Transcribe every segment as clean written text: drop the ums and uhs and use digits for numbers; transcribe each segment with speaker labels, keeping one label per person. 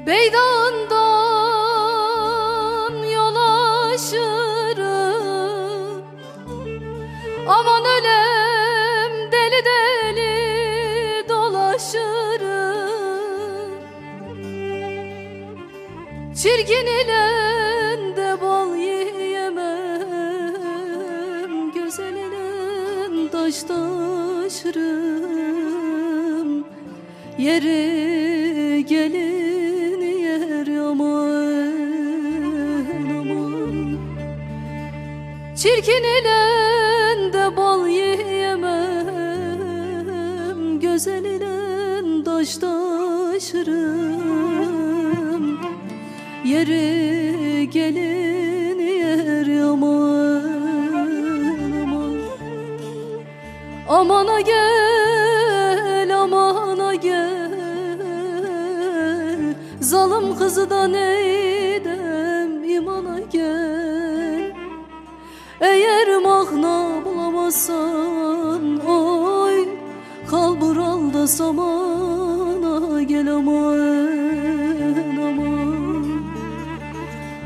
Speaker 1: Beydağından yol aşırı, aman ölem deli deli dolaşırım. Çirkin ile de bal yiyemem, güzel ile taş taşırım. Yeri gelin yer aman aman. Çirkin ile de bal yiyemem, güzel ile taş taşırım. Yeri gelin yer aman aman. Amana gel, amana gel, zalim kızı da neydem imana gel. Eğer mahna bulamazsan oy, kal buralda samana gel aman aman.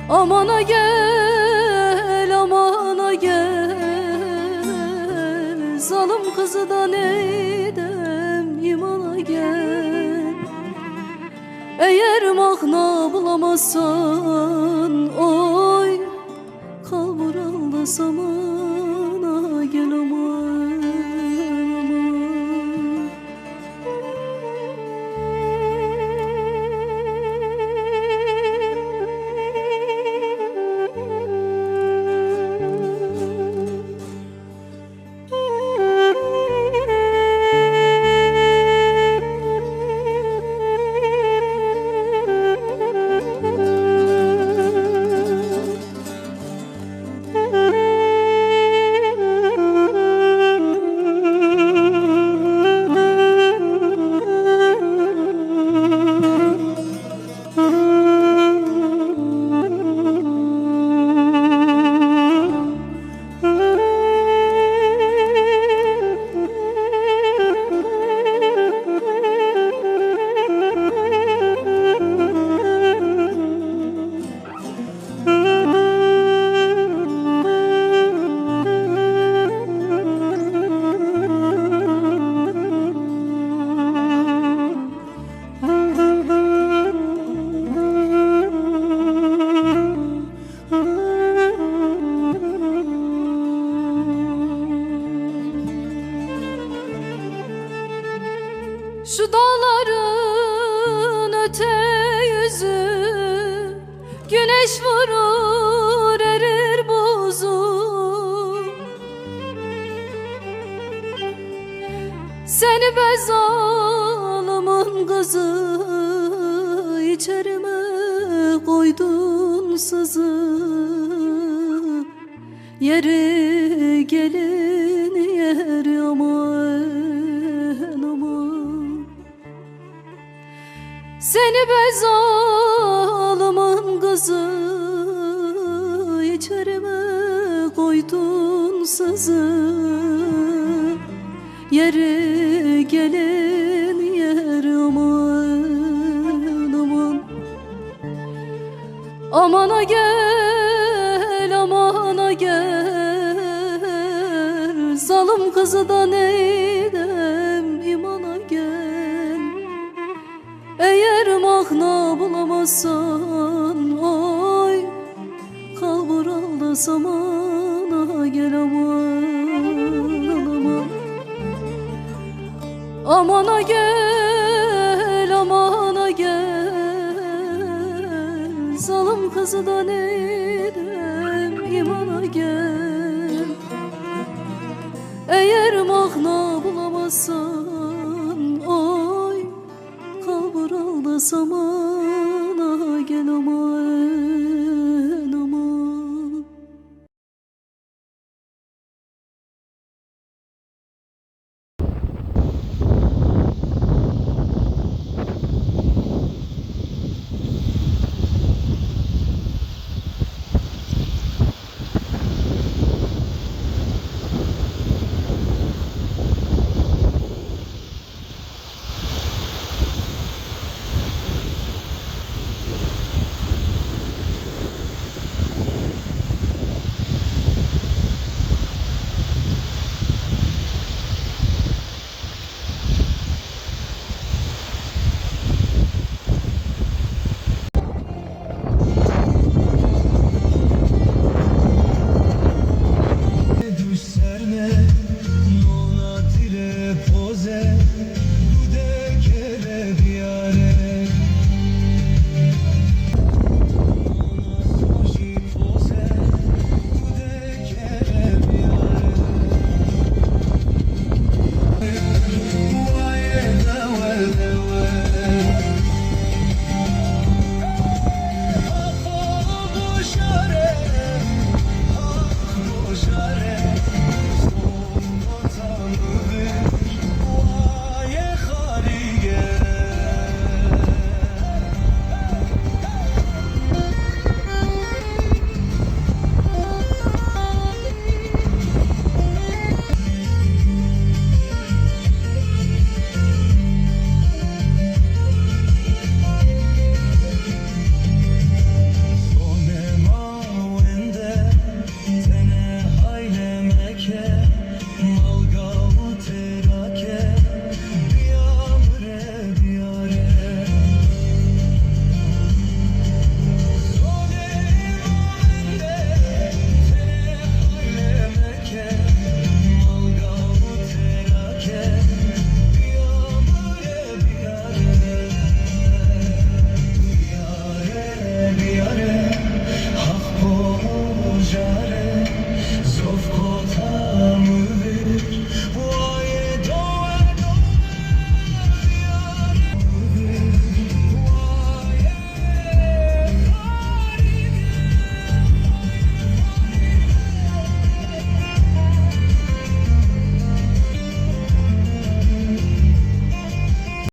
Speaker 1: Amana gel, amana gel, zalim kızı da neydem imana gel. Eğer mahna bulamazsan oy, kal buralda samana gel aman aman. Şu dağların öte yüzü, güneş vurur erir buzu. Seni be zalimin kızı, içerime koydun sızı. Yeri gelin yer aman aman. Seni be zalimin kızı, içerime koydun sızı. Yeri gelin yer aman aman. Amana gel, amana gel, zalim kızı da neydem imana gel. Eğer mahna bulamazsan oy, kal buralda samana gel aman aman. Amana gel, amana gel, zalim kızı da neydem imana gel. Eğer mahna bulamazsan oy, kal buralda samana gel aman.